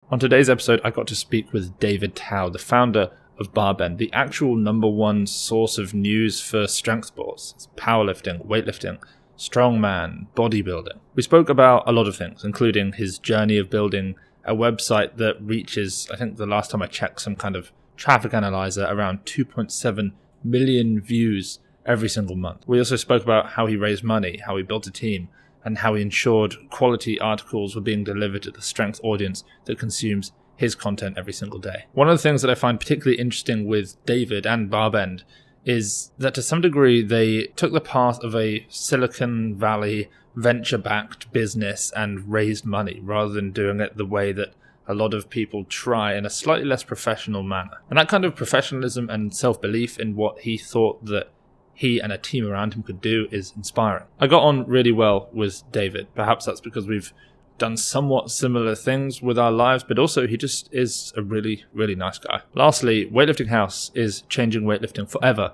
On today's episode, I got to speak with David Tao, the founder of BarBend, the actual number one source of news for strength sports. It's powerlifting, weightlifting, strongman, bodybuilding. We spoke about a lot of things, including his journey of building a website that reaches, I think the last time I checked some kind of traffic analyzer, around 2.7 million views every single month. We also spoke about how he raised money, how he built a team, and how he ensured quality articles were being delivered to the strength audience that consumes his content every single day. One of the things that I find particularly interesting with David and BarBend is that to some degree they took the path of a Silicon Valley venture-backed business and raised money rather than doing it the way that a lot of people try in a slightly less professional manner. And that kind of professionalism and self-belief in what he thought that he and a team around him could do is inspiring. I got on really well with David. Perhaps that's because we've done somewhat similar things with our lives, but also he just is a really, really nice guy. Lastly, Weightlifting House is changing weightlifting forever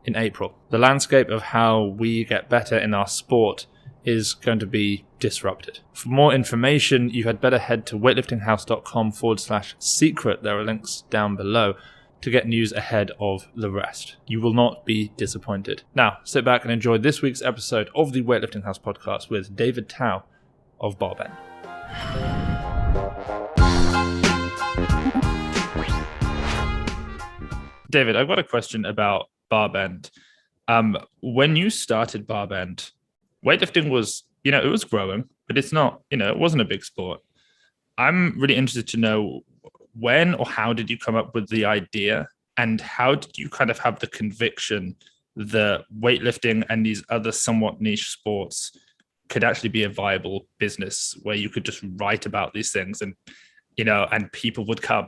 in April. The landscape of how we get better in our sport is going to be disrupted. For more information, you had better head to weightliftinghouse.com/secret. There are links down below to get news ahead of the rest. You will not be disappointed. Now, sit back and enjoy this week's episode of the Weightlifting House podcast with David Tao of BarBend. David, I've got a question about BarBend. When you started BarBend, weightlifting was, it was growing, but it's not, it wasn't a big sport. I'm really interested to know, when or how did you come up with the idea, and how did you kind of have the conviction that weightlifting and these other somewhat niche sports could actually be a viable business where you could just write about these things and, and people would come?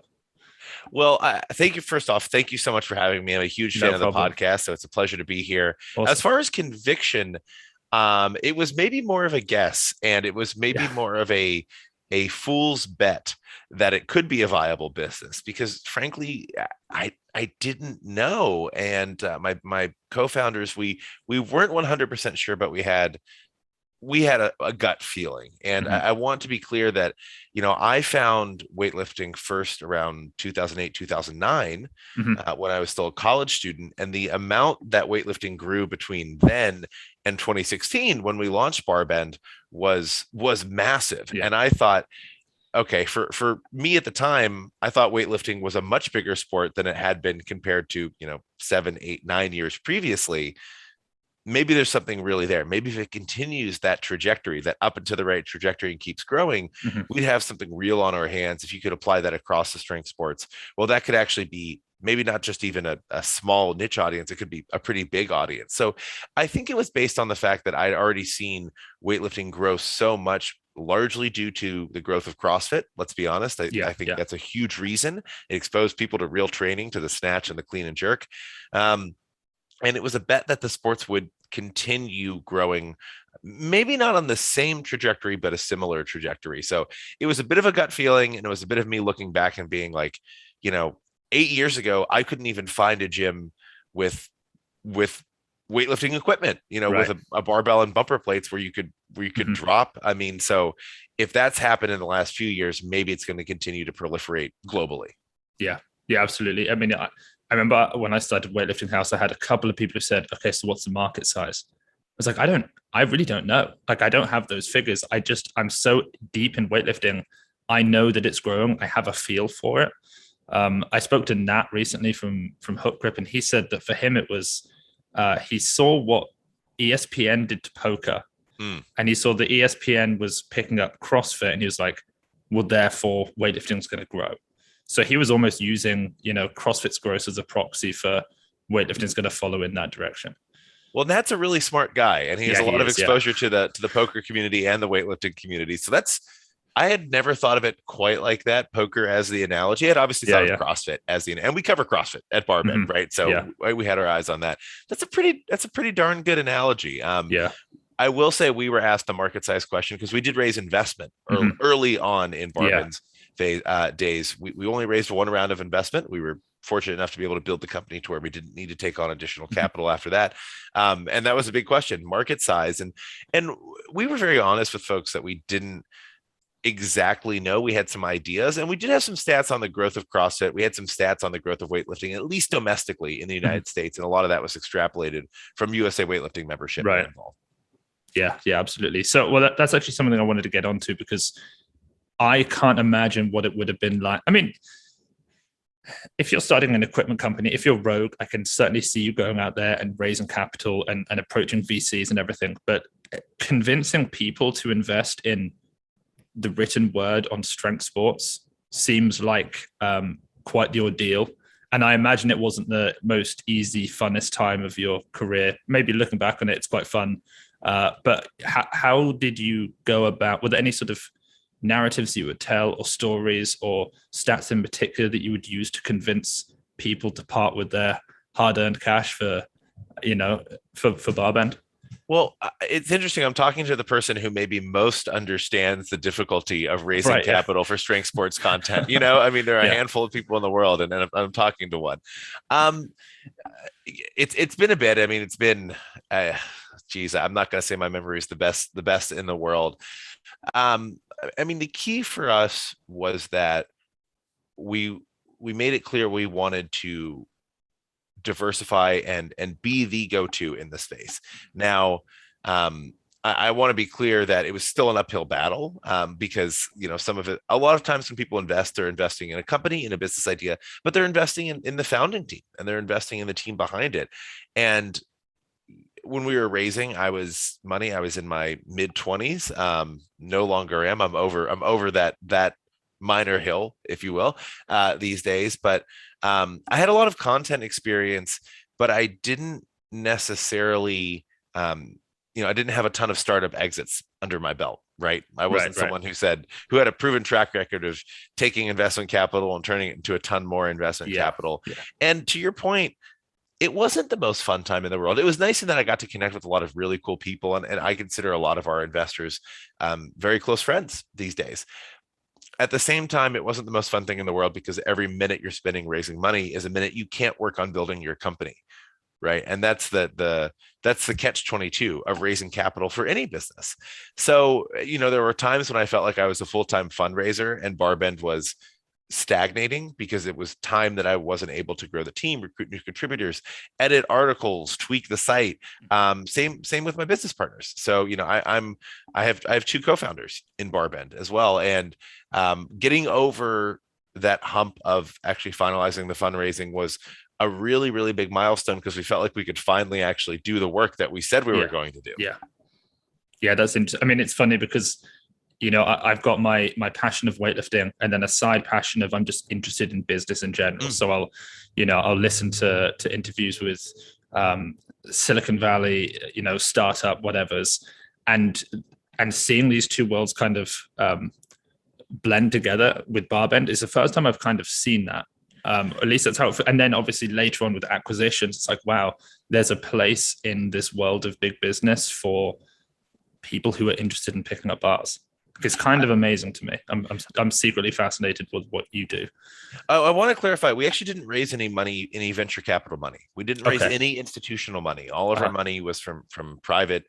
Well, thank you. First off, thank you so much for having me. I'm a huge fan of the podcast, so it's a pleasure to be here. Awesome. As far as conviction, it was maybe more of a guess, and it was maybe more of a fool's bet that it could be a viable business, because frankly, I didn't know. And my co-founders, we weren't 100% sure, but we had a gut feeling. And I want to be clear that, I found weightlifting first around 2008, 2009, when I was still a college student. And the amount that weightlifting grew between then and 2016, when we launched BarBend, was massive. Yeah. And I thought, okay, for me at the time, I thought weightlifting was a much bigger sport than it had been compared to, 7, 8, 9 years previously. Maybe there's something really there. Maybe if it continues that trajectory, that up and to the right trajectory, and keeps growing, we'd have something real on our hands. If you could apply that across the strength sports, well, that could actually be maybe not just even a small niche audience. It could be a pretty big audience. So I think it was based on the fact that I'd already seen weightlifting grow so much, largely due to the growth of CrossFit. Let's be honest. I think that's a huge reason. It exposed people to real training, to the snatch and the clean and jerk. And it was a bet that the sports would continue growing, maybe not on the same trajectory, but a similar trajectory. So it was a bit of a gut feeling, and it was a bit of me looking back and being like, 8 years ago, I couldn't even find a gym with weightlifting equipment, with a barbell and bumper plates where you could drop. I mean, so if that's happened in the last few years, maybe it's going to continue to proliferate globally. Yeah, absolutely. I mean, I remember when I started Weightlifting House, I had a couple of people who said, okay, so what's the market size? I was like, I really don't know. Like, I don't have those figures. I'm so deep in weightlifting. I know that it's growing. I have a feel for it. I spoke to Nat recently from Hook Grip, and he said that for him, it was, he saw what ESPN did to poker, and he saw that ESPN was picking up CrossFit, and he was like, well, therefore weightlifting is going to grow. So he was almost using, CrossFit's growth as a proxy for weightlifting is going to follow in that direction. Well, Nat's a really smart guy, and he has a lot of exposure to the poker community and the weightlifting community. So I had never thought of it quite like that, poker as the analogy. I had obviously thought of CrossFit as and we cover CrossFit at BarBend, right? So we had our eyes on that. That's a pretty darn good analogy. I will say we were asked the market size question because we did raise investment early on in BarBend's days. We only raised one round of investment. We were fortunate enough to be able to build the company to where we didn't need to take on additional capital after that. And that was a big question, market size. And we were very honest with folks that we didn't exactly know. We had some ideas, and we did have some stats on the growth of CrossFit. We had some stats on the growth of weightlifting, at least domestically in the Mhm. United States. And a lot of that was extrapolated from USA weightlifting membership being Right. involved. Yeah, absolutely. So, well, that's actually something I wanted to get onto because I can't imagine what it would have been like. I mean, if you're starting an equipment company, if you're Rogue, I can certainly see you going out there and raising capital and approaching VCs and everything. But convincing people to invest in the written word on strength sports seems like quite the ordeal. And I imagine it wasn't the most easy, funnest time of your career. Maybe looking back on it, it's quite fun. But how did you go about? Were there any sort of narratives you would tell, or stories, or stats in particular that you would use to convince people to part with their hard-earned cash for, for BarBend? Well, it's interesting. I'm talking to the person who maybe most understands the difficulty of raising Right. Yeah. capital for strength sports content. I mean, there are a Yeah. handful of people in the world, and I'm talking to one. Um, it's been a bit. I mean, it's been, geez, I'm not going to say my memory is the best in the world. Um, I mean, the key for us was that we we made it clear we wanted to diversify and be the go-to in the space. Now, I want to be clear that it was still an uphill battle, because some of it, a lot of times when people invest, they're investing in a company, in a business idea, but they're investing in the founding team, and they're investing in the team behind it. And when we were raising, I was in my mid 20s. No longer am. I'm over that minor hill, if you will, these days. But I had a lot of content experience, but I didn't necessarily, I didn't have a ton of startup exits under my belt. Right. I wasn't Right. someone who had a proven track record of taking investment capital and turning it into a ton more investment Yeah. capital. Yeah. And to your point, it wasn't the most fun time in the world. It was nice in that I got to connect with a lot of really cool people, and I consider a lot of our investors very close friends these days. At the same time, it wasn't the most fun thing in the world, because every minute you're spending raising money is a minute you can't work on building your company, right? And that's the catch 22 of raising capital for any business. So there were times when I felt like I was a full-time fundraiser and BarBend was stagnating, because it was time that I wasn't able to grow the team, recruit new contributors, edit articles, tweak the site. Same with my business partners. So I have two co-founders in BarBend as well, and getting over that hump of actually finalizing the fundraising was a really, really big milestone, because we felt like we could finally actually do the work that we said we were going to do. Yeah, that's interesting. I mean, it's funny because I've got my passion of weightlifting, and then a side passion of I'm just interested in business in general. So I'll listen to interviews with Silicon Valley, startup whatever's, and seeing these two worlds kind of blend together with BarBend is the first time I've kind of seen that. At least that's how. And then obviously later on with acquisitions, it's like, wow, there's a place in this world of big business for people who are interested in picking up bars. It's kind of amazing to me. I'm secretly fascinated with what you do. I want to clarify. We actually didn't raise any money, any venture capital money. We didn't raise any institutional money. All of our money was from private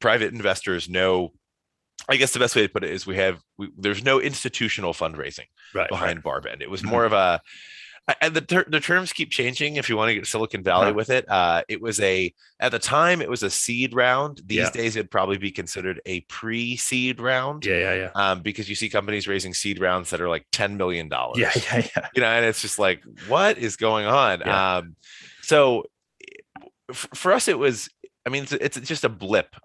investors. No, I guess the best way to put it is there's no institutional fundraising behind BarBend. It was more of a, and the terms keep changing if you want to get Silicon Valley with it. It was at the time it was a seed round. These days it'd probably be considered a pre-seed round. Because you see companies raising seed rounds that are like $10 million. And it's just like, what is going on? So for us, it was, I mean, it's just a blip,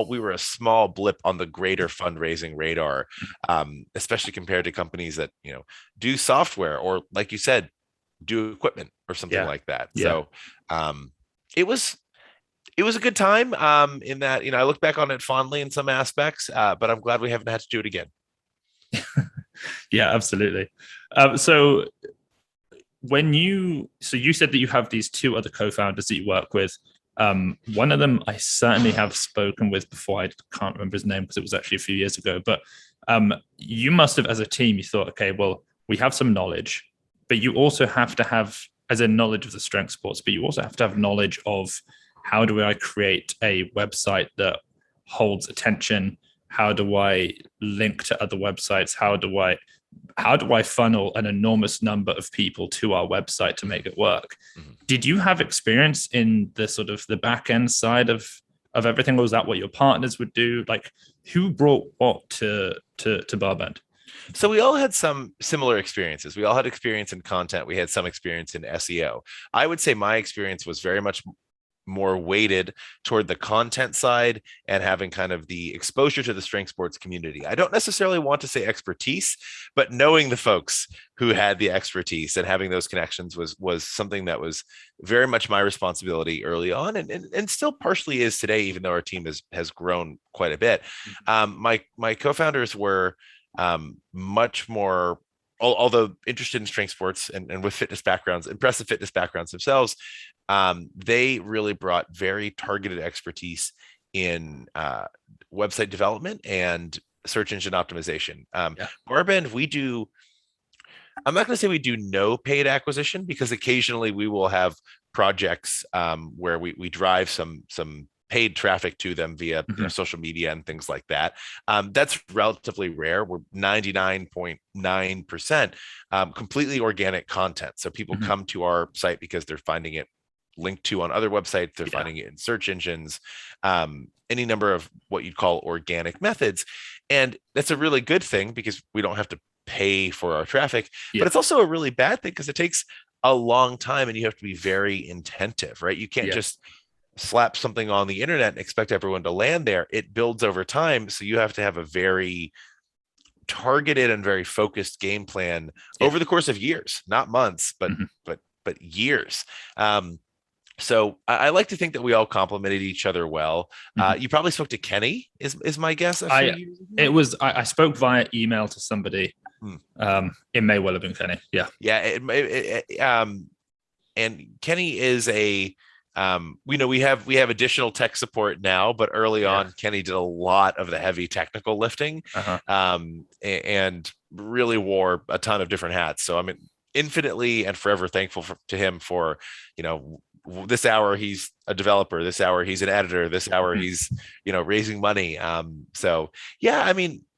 we were a small blip on the greater fundraising radar, especially compared to companies that, do software or, like you said, do equipment or something like that. So it was a good time, in that, I look back on it fondly in some aspects, but I'm glad we haven't had to do it again. Yeah, absolutely. So you said that you have these two other co-founders that you work with. One of them I certainly have spoken with before. I can't remember his name because it was actually a few years ago. But you must have, as a team, you thought, okay, well, we have some knowledge, but you also have to have, as a knowledge of the strength sports, but you also have to have knowledge of how do I create a website that holds attention? How do I link to other websites? How do I funnel an enormous number of people to our website to make it work? Mhm. Did you have experience in the sort of the back end side of everything, or was that what your partners would do? Like, who brought what to BarBend? So we all had some similar experiences. We all had experience in content. We had some experience in SEO. I would say my experience was very much more weighted toward the content side and having kind of the exposure to the strength sports community. I don't necessarily want to say expertise, but knowing the folks who had the expertise and having those connections was something that was very much my responsibility early on, and still partially is today, even though our team has grown quite a bit. My co-founders were much more, although interested in strength sports and with fitness backgrounds, impressive fitness backgrounds themselves, they really brought very targeted expertise in website development and search engine optimization. BarBend, I'm not going to say we do no paid acquisition, because occasionally we will have projects where we drive some paid traffic to them via social media and things like that. That's relatively rare. We're 99.9% completely organic content. So people come to our site because they're finding it linked to on other websites. They're finding it in search engines, any number of what you'd call organic methods. And that's a really good thing because we don't have to pay for our traffic, but it's also a really bad thing because it takes a long time and you have to be very intentive, right? You can't just slap something on the internet and expect everyone to land there. It builds over time. So you have to have a very targeted and very focused game plan over the course of years, not months, but years. So I like to think that we all complemented each other well. You probably spoke to Kenny, is my guess. I spoke via email to somebody. It may well have been Kenny. And Kenny is we have additional tech support now, but early on, Kenny did a lot of the heavy technical lifting, and really wore a ton of different hats. So I'm infinitely and forever thankful to him for, this hour he's a developer, this hour he's an editor, this hour he's, raising money.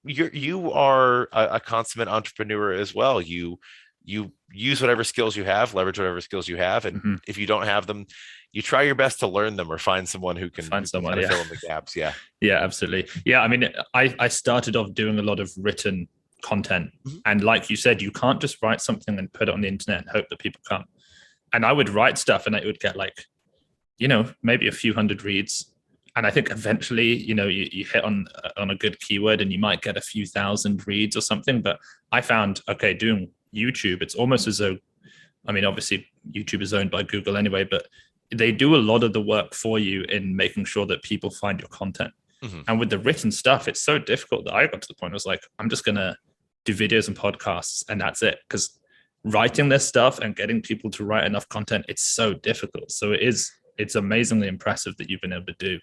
You are a consummate entrepreneur as well. You use whatever skills you have, leverage whatever skills you have, and if you don't have them, you try your best to learn them or find someone who can kind of fill in the gaps. Yeah, absolutely. Yeah, I mean, I started off doing a lot of written content, and like you said, you can't just write something and put it on the internet and hope that people come. And I would write stuff and it would get like, maybe a few hundred reads. And I think eventually, you hit on a good keyword and you might get a few thousand reads or something. But I found, doing YouTube, it's almost as though, obviously YouTube is owned by Google anyway, but they do a lot of the work for you in making sure that people find your content. And with the written stuff, it's so difficult that I got to the point I was like, I'm just going to do videos and podcasts and that's it. Because writing this stuff and getting people to write enough content, it's so difficult. So it's amazingly impressive that you've been able to do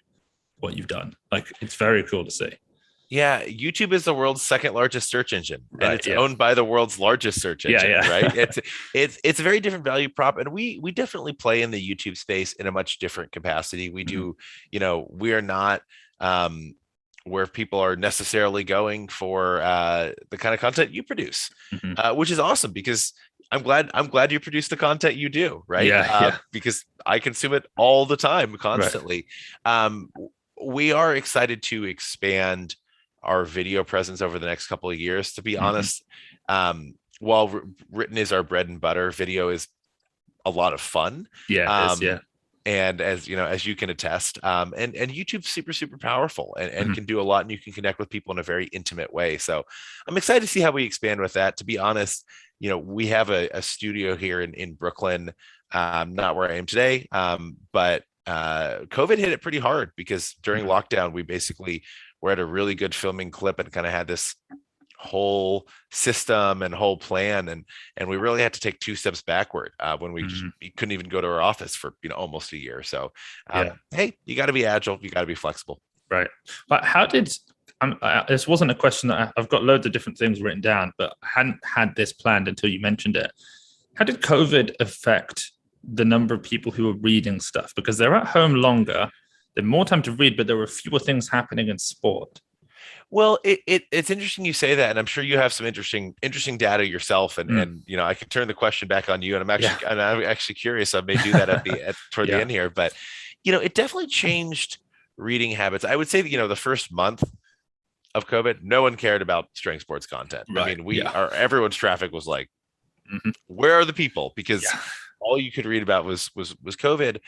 what you've done. Like, it's very cool to see. Yeah, YouTube is the world's second largest search engine, and it's owned by the world's largest search engine. Right? It's a very different value prop, and we definitely play in the YouTube space in a much different capacity. We do, we are not where people are necessarily going for the kind of content you produce, which is awesome because I'm glad you produce the content you do, right? Because I consume it all the time, constantly. We are excited to expand our video presence over the next couple of years. To be honest, while written is our bread and butter, video is a lot of fun. And as you can attest, and YouTube's super powerful and can do a lot, and you can connect with people in a very intimate way. So I'm excited to see how we expand with that. To be honest, we have a studio here in Brooklyn, not where I am today, but COVID hit it pretty hard because during lockdown, we basically were at a really good filming clip and kind of had this whole system and whole plan, and we really had to take two steps backward when we couldn't even go to our office for almost a year. So hey, you got to be agile, you got to be flexible, right? But how did this wasn't a question that I've got loads of different things written down, but I hadn't had this planned until you mentioned it. How did COVID affect the number of people who are reading stuff? Because they're at home longer, they have more time to read, but there were fewer things happening in sport. Well, it's interesting you say that, and I'm sure you have some interesting data yourself. And Mm. and I can turn the question back on you. And Yeah. I'm actually curious. I may do that at toward the Yeah. end here, but it definitely changed reading habits. I would say that the first month of COVID, no one cared about strength sports content. I Right. mean, Yeah. everyone's traffic was like, Hmm. where are the people? Because Yeah. all you could read about was COVID.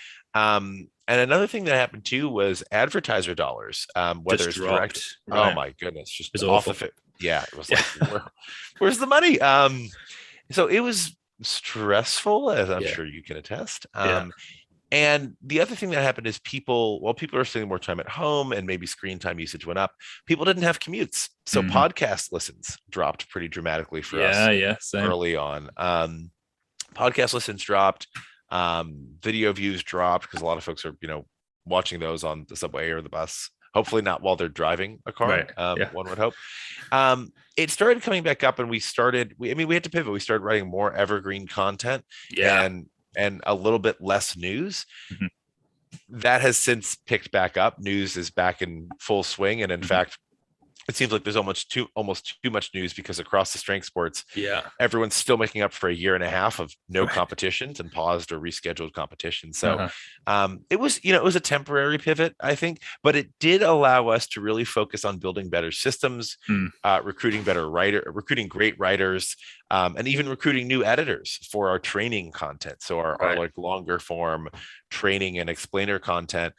And another thing that happened too was advertiser dollars, whether Just it's direct. dropped. Oh Right. my goodness, It just was off awful. of it. Yeah, it was Yeah. like, where's the money? So it was stressful, as I'm Yeah. sure you can attest. Yeah. And the other thing that happened is people are spending more time at home and maybe screen time usage went up. People didn't have commutes. So Hmm. podcast listens dropped pretty dramatically for us Yeah. Yeah. Same. early on. Podcast listens dropped. Video views dropped because a lot of folks are, watching those on the subway or the bus. Hopefully not while they're driving a car. Right. Yeah. One would hope. It started coming back up, and we had to pivot. We started writing more evergreen content Yeah. and a little bit less news. Hmm. That has since picked back up. News is back in full swing, and in Hmm. fact, it seems like there's almost too much news because across the strength sports, Yeah. everyone's still making up for a year and a half of no Right. competitions and paused or rescheduled competitions. So Uh-huh. it was a temporary pivot, I think, but it did allow us to really focus on building better systems, Mm. recruiting great writers, and even recruiting new editors for our training content. So our Right. like longer form training and explainer content.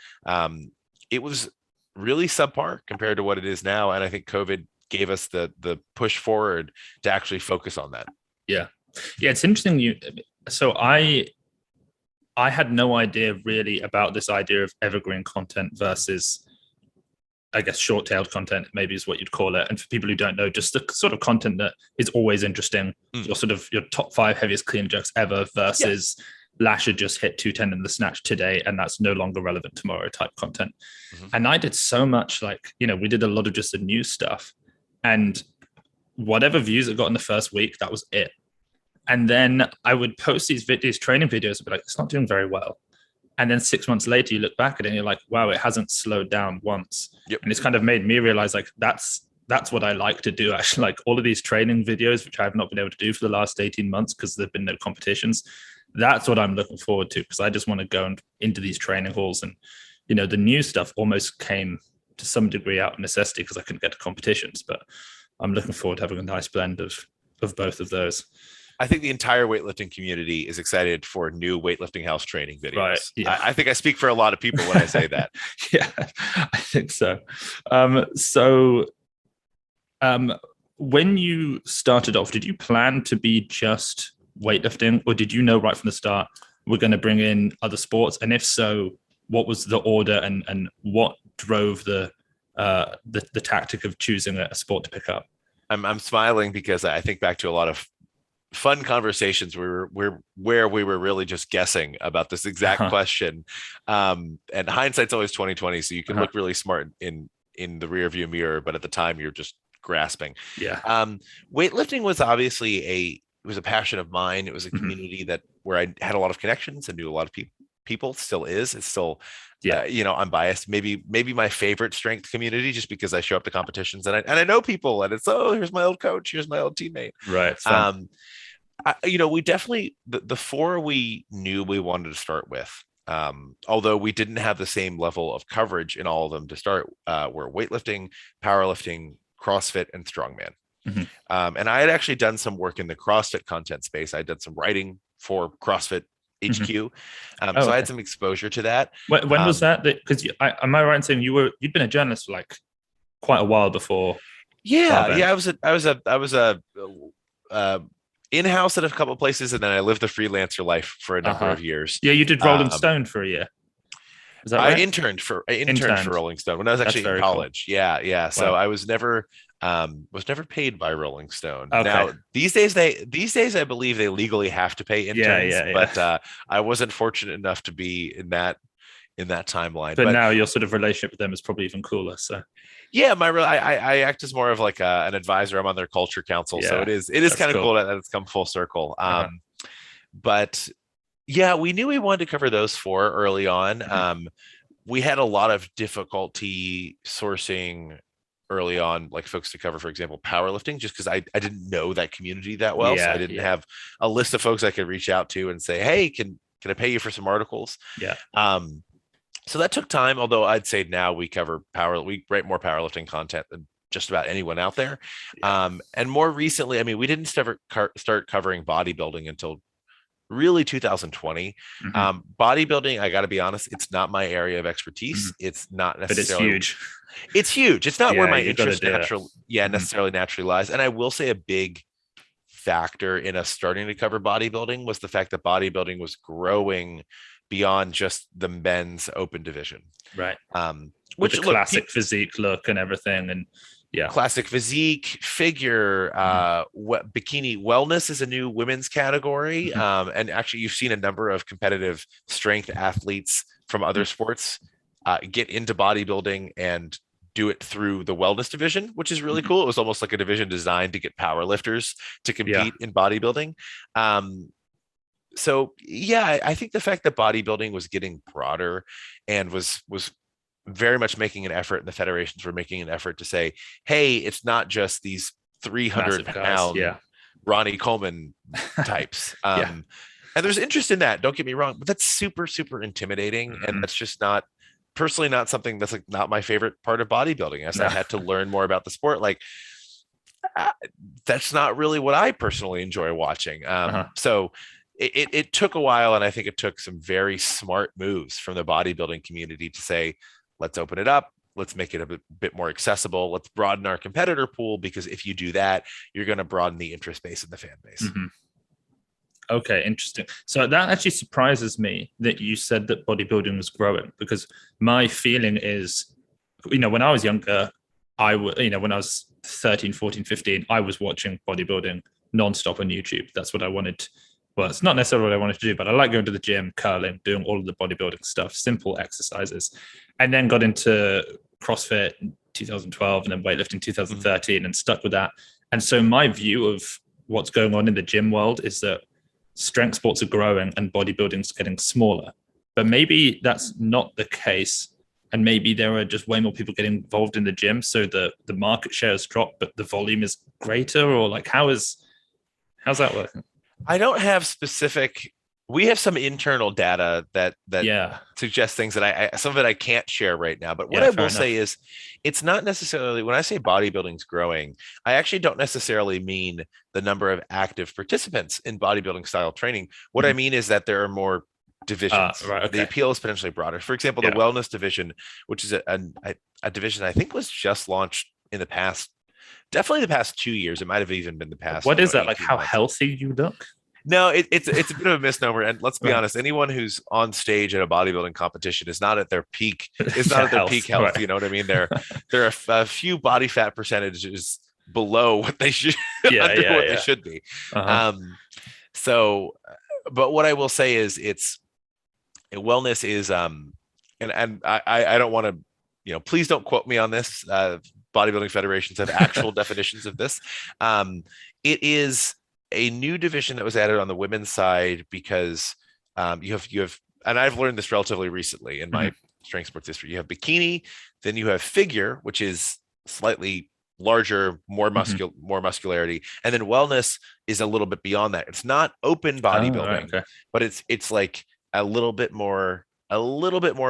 It was really subpar compared to what it is now. And I think COVID gave us the push forward to actually focus on that. Yeah. Yeah. It's interesting. So I had no idea really about this idea of evergreen content versus, I guess, short-tailed content, maybe is what you'd call it. And for people who don't know, just the sort of content that is always interesting, your top 5 heaviest clean jerks ever versus Lasher just hit 210 in the snatch today, and that's no longer relevant tomorrow type content. Mm-hmm. And I did so much, we did a lot of just the news stuff, and whatever views it got in the first week, that was it. And then I would post these training videos and be like, it's not doing very well. And then 6 months later, you look back at it and you're like, wow, it hasn't slowed down once. Yep. And it's kind of made me realize like that's what I like to do. Actually, like all of these training videos, which I have not been able to do for the last 18 months because there've been no competitions. That's what I'm looking forward to, because I just want to go into these training halls. And, the new stuff almost came to some degree out of necessity because I couldn't get to competitions. But I'm looking forward to having a nice blend of both of those. I think the entire weightlifting community is excited for new weightlifting house training videos. Right, yeah. I think I speak for a lot of people when I say that. Yeah, I think so. When you started off, did you plan to be just weightlifting, or did you know right from the start we're going to bring in other sports? And if so, what was the order, and what drove the tactic of choosing a sport to pick up? I'm smiling because I think back to a lot of fun conversations where we were really just guessing about this exact question. And hindsight's always 2020, so you can look really smart in the rear view mirror, but at the time you're just grasping. Yeah. Weightlifting was obviously it was a passion of mine. It was a community where I had a lot of connections and knew a lot of people. Still is. It's still, I'm biased. Maybe my favorite strength community, just because I show up to competitions and I know people, and it's, here's my old coach, here's my old teammate. Right. We definitely the 4 we knew we wanted to start with. Although we didn't have the same level of coverage in all of them to start, were weightlifting, powerlifting, CrossFit, and strongman. And I had actually done some work in the CrossFit content space. I did some writing for CrossFit HQ. So I had some exposure to that. When was that? Because am I right in saying you'd been a journalist for like quite a while before? Yeah. I was a in-house at a couple of places, and then I lived the freelancer life for a number of years. Yeah, you did Rolling Stone for a year. Is that right? I interned for Rolling Stone when I was actually in college. Cool. Yeah. Wow. So I was never paid by Rolling Stone. Okay. Now these days I believe they legally have to pay interns. But I wasn't fortunate enough to be in that timeline. But now your sort of relationship with them is probably even cooler. So yeah, I act as more of like an advisor. I'm on their culture council, so it is kind of cool that it's come full circle. But yeah, we knew we wanted to cover those 4 early on. We had a lot of difficulty sourcing early on, like folks to cover, for example, powerlifting, just because I didn't know that community that well. So I Yeah, didn't yeah, have a list of folks I could reach out to and say, hey, can I pay you for some articles? yeah, Um, so that took time, although I'd say now we write more powerlifting content than just about anyone out there. yeah. And more recently, I mean, we didn't start covering bodybuilding until really 2020. Hmm. Bodybuilding, I got to be honest, it's not my area of Hmm. expertise. It's not But it's necessarily, huge. it's huge. It's not where Yeah, my you got to interest do it. Hmm. necessarily naturally lies. And I will say a big factor in us starting to cover bodybuilding was the fact that bodybuilding was growing beyond just the men's open division. Right. With the Which look, classic physique look and everything, and yeah. classic physique, figure, Hmm. bikini wellness is a new women's category. Hmm. And actually, you've seen a number of competitive strength athletes from other sports get into bodybuilding and do it through the wellness division, which is really Hmm. cool. It was almost like a division designed to get power lifters to Yeah. compete in bodybuilding. Um, so yeah, I think the fact that bodybuilding was getting broader and was very much making an effort, and the federations were making an effort to say, hey, it's not just these 300 Massive guys. pound Yeah. Ronnie Coleman types. Yeah. And there's interest in that, don't get me wrong, but that's super, super intimidating. And Hmm. that's just not personally not something that's like not my favorite part of bodybuilding. As I No. had to learn more about the sport, like uh, that's not really what I personally enjoy watching. Uh-huh. So it took a while, and I think it took some very smart moves from the bodybuilding community to say, let's open it up. Let's make it a bit more accessible. Let's broaden our competitor pool, because if you do that, you're going to broaden the interest base and the fan base. Hmm. Okay, interesting. So that actually surprises me that you said that bodybuilding was growing, because my feeling is, when I was younger, when I was 13, 14, 15, I was watching bodybuilding nonstop on YouTube. That's what I wanted. Well, it's not necessarily what I wanted to do, but I like going to the gym, curling, doing all of the bodybuilding stuff, simple exercises, and then got into CrossFit in 2012 and then weightlifting Mhm. 2013 and stuck with that. And so my view of what's going on in the gym world is that strength sports are growing and bodybuilding's getting smaller. But maybe that's not the case. And maybe there are just way more people getting involved in the gym. So the market share has dropped, but the volume is greater, or like how's that working? I don't have specific. We have some internal data that Yeah. suggests things that I some of it I can't share right now. But what Yeah, I fair will say enough. is, it's not necessarily, when I say bodybuilding's growing, I actually don't necessarily mean the number of active participants in bodybuilding style training. What I Mhm. mean is that there are more divisions. Right. The Okay. appeal is potentially broader. For example, the Yeah. wellness division, which is a division I think was just launched in the past, definitely the past 2 years. It might have even been the past, What is that? Like 18 how months. healthy you look? No, it's a bit of a misnomer. And let's be Right. honest, anyone who's on stage at a bodybuilding competition is not at their peak, is not Yeah, at their peak health. health. Right. You know what I mean? There are a few body fat percentages below what they should Yeah, under yeah, what they yeah. should be. Uh-huh. Um, so, but what I will say is, it's wellness is and I don't want to, please don't quote me on this. Bodybuilding federations have actual definitions of this. Um, it is a new division that was added on the women's side because you have, and I've learned this relatively recently in my Mhm. strength sports history. You have bikini, then you have figure, which is slightly larger, Mhm. more muscularity, and then wellness is a little bit beyond that. It's not open Oh, right. bodybuilding, Okay. but it's like a little bit more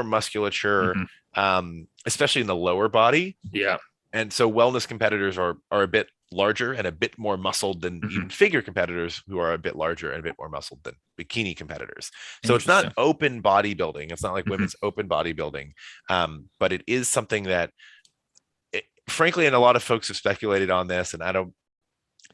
musculature, Mhm. especially in the lower body. Yeah. And so wellness competitors are a bit larger and a bit more muscled than Mhm. even figure competitors, who are a bit larger and a bit more muscled than bikini competitors. So it's not Interesting. open bodybuilding. It's not like Mhm. women's open bodybuilding, but it is something that, frankly, and a lot of folks have speculated on this, and I don't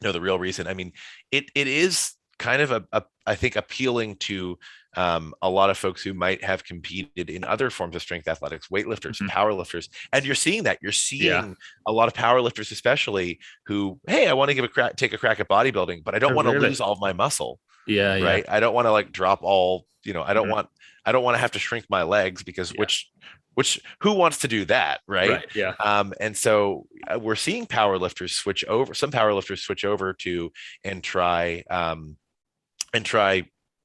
know the real reason. I mean, it is kind of I think appealing to a lot of folks who might have competed in other forms of strength athletics, weightlifters, Mhm. powerlifters, and you're seeing that. You're Yeah. seeing a lot of powerlifters, especially, who, hey, I want to take a crack at bodybuilding, but I Oh, don't want to really? lose all of my muscle, Yeah, yeah. right? I don't want to like drop all, Mhm. I don't want to have to shrink my legs, because Yeah. which who wants to do that, right? Right. Yeah. And so we're seeing some powerlifters switch over to and try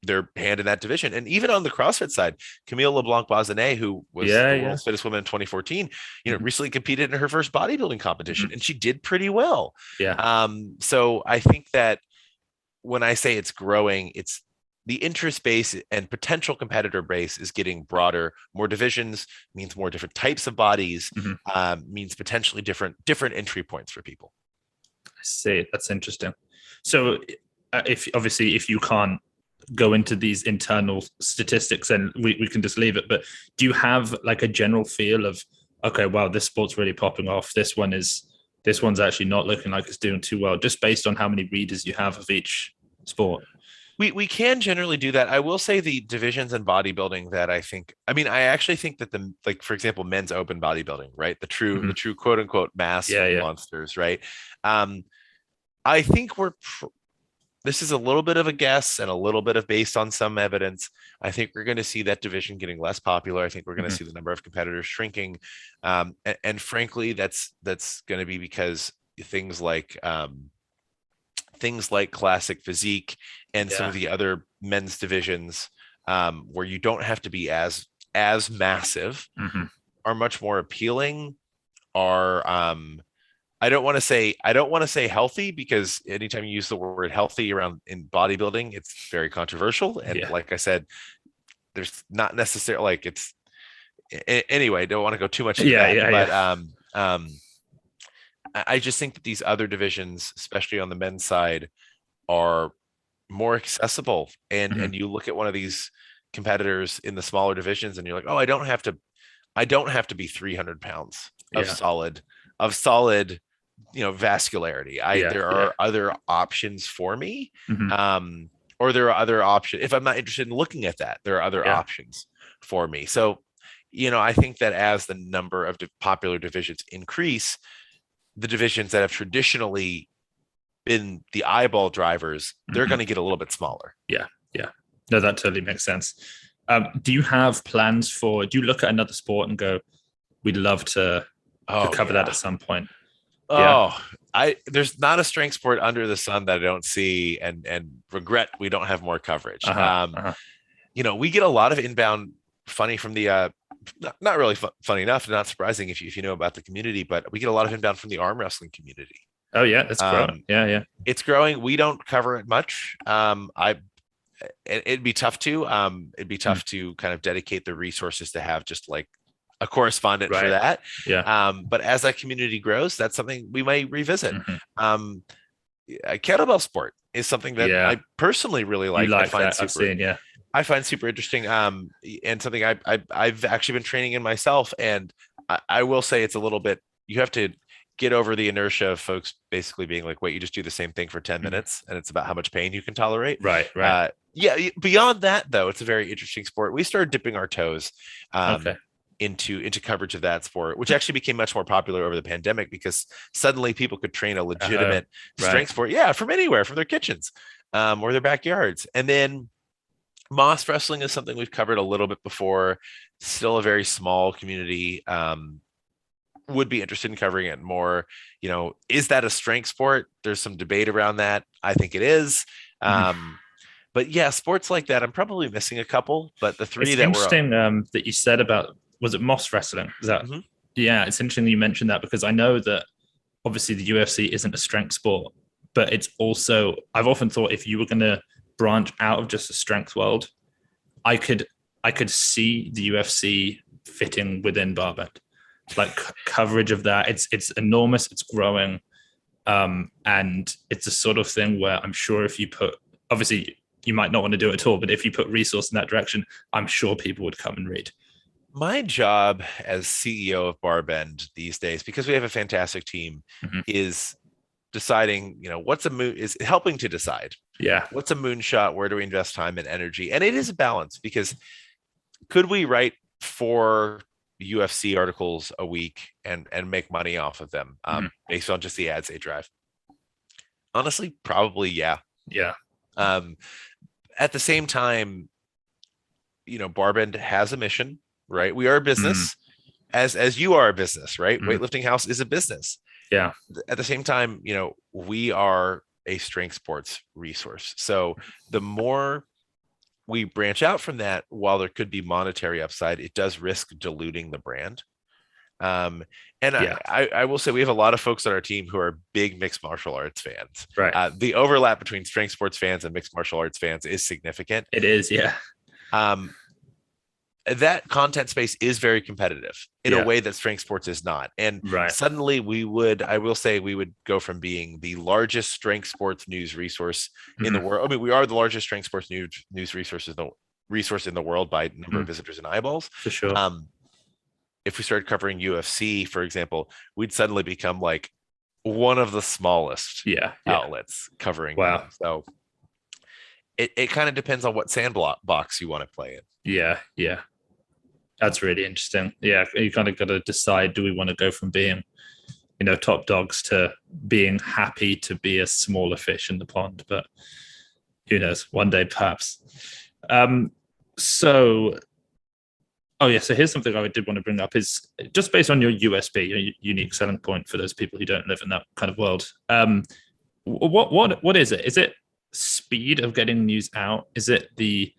their hand in that division. And even on the CrossFit side, Camille LeBlanc-Bazinet, who was the Yeah. world's fittest woman in 2014, Mhm. recently competed in her first bodybuilding competition, Mhm. and she did pretty well. Yeah. So I think that when I say it's growing, it's the interest base and potential competitor base is getting broader. More divisions means more different types of bodies, Mhm. means potentially different entry points for people. I see. That's interesting. So, if you can't go into these internal statistics, and we can just leave it. But do you have like a general feel of, okay, wow, this sport's really popping off. This one's actually not looking like it's doing too well, just based on how many readers you have of each sport? We can generally do that. I will say the divisions in bodybuilding that I actually think that like, for example, men's open bodybuilding, right? Mhm. The true quote unquote mass Yeah. monsters, right? Um, I think this is a little bit of a guess and a little bit of based on some evidence. I think we're going to see that division getting less popular. I think we're going to Mhm. see the number of competitors shrinking. And frankly, that's going to be because things like, classic physique and some Yeah. of the other men's divisions, where you don't have to be as massive, Hmm. are much more appealing. Are I don't want to say healthy, because anytime you use the word healthy around in bodybuilding, it's very controversial. And Yeah. like I said, there's not necessarily like it's anyway. Don't want to go too much into Yeah. that, Yeah. but Yeah. I just think that these other divisions, especially on the men's side, are more accessible. Hmm. And you look at one of these competitors in the smaller divisions, and you're like, oh, I don't have to be 300 pounds of Yeah. solid vascularity. I Yeah. There Yeah. are other options for me. Hmm. um or there are other options. If I'm not interested in looking at that, there are other Yeah. options for me. So I think that as the number of popular divisions increase, the divisions that have traditionally been the eyeball drivers, they're Hmm. going to get a little bit smaller. Yeah. Yeah. No, that totally makes sense. Do you have plans for? Do you look at another sport and go, "We'd love to Oh cover that yeah. at some point"? Yeah. Oh, I there's not a strength sport under the sun that I don't see and regret we don't have more coverage. Uh huh. Uh-huh. We get a lot of inbound funny from the not really funny enough, not surprising if you know about the community, but we get a lot of inbound from the arm wrestling community. Oh yeah, that's growing. Um, Yeah. Yeah. it's growing. We don't cover it much. It'd be tough to Mm. kind of dedicate the resources to have just like a correspondent for Right. that. Yeah. But as that community grows, that's something we might revisit. Hmm. Um, a kettlebell sport is something that Yeah. I personally really You like. like that? I've seen. Yeah. I find super interesting. And something I've actually been training in myself. And I will say it's a little bit, you have to get over the inertia of folks basically being like, wait, you just do the same thing for 10 Mhm. minutes and it's about how much pain you can tolerate. Right. Right. Yeah. Beyond that though, it's a very interesting sport. We started dipping our toes, Okay. into coverage of that sport, which actually became much more popular over the pandemic because suddenly people could train a legitimate Right. strength sport, yeah, from anywhere, from their kitchens, or their backyards. And then Moss wrestling is something we've covered a little bit before. Still a very small community. Would be interested in covering it more. Is that a strength sport? There's some debate around that. I think it is. Mhm. But yeah, sports like that, I'm probably missing a couple, but the three It's that were, interesting that you said about, was it Moss wrestling? Is that? Mhm. Yeah, it's interesting you mentioned that because I know that obviously the UFC isn't a strength sport, but it's also, I've often thought if you were going to branch out of just the strength world, I could I could see the UFC fitting within BarBend, like coverage of that. It's enormous. It's growing, and it's a sort of thing where I'm sure if you put, obviously you might not want to do it at all, but if you put resource in that direction, I'm sure people would come and read. My job as CEO of BarBend these days, because we have a fantastic team, Mhm. is deciding, what's a moon is helping to decide Yeah. what's a moonshot, where do we invest time and energy, and it is a balance because could we write 4 UFC articles a week and make money off of them, Mhm. based on just the ads they drive? Honestly, probably, yeah. Yeah. Um, at the same time, BarBend has a mission, right? We are a Mm. business, as you are a business, right? Mm. Weightlifting House is a business. Yeah. At the same time, we are a strength sports resource. So the more we branch out from that, while there could be monetary upside, it does risk diluting the brand. Um, and Yeah. I will say we have a lot of folks on our team who are big mixed martial arts fans. Right. The overlap between strength sports fans and mixed martial arts fans is significant. It is. Yeah. Um, that content space is very competitive in a Yeah. way that strength sports is not. And Right. suddenly I will say we would go from being the largest strength sports news resource in the world. I mean, we are the largest strength sports news resource in the world by number of visitors and eyeballs. For sure. If we started covering UFC, for example, we'd suddenly become like one of the smallest outlets covering. Wow. So it kind of depends on what sandbox you want to play in. Yeah. Yeah. That's really interesting. Yeah. You kind of got to decide, do we want to go from being, top dogs to being happy to be a smaller fish in the pond? But who knows, one day perhaps. So here's something I did want to bring up is just based on your USP, your unique selling point for those people who don't live in that kind of world. What is it? Is it speed of getting news out? Is it the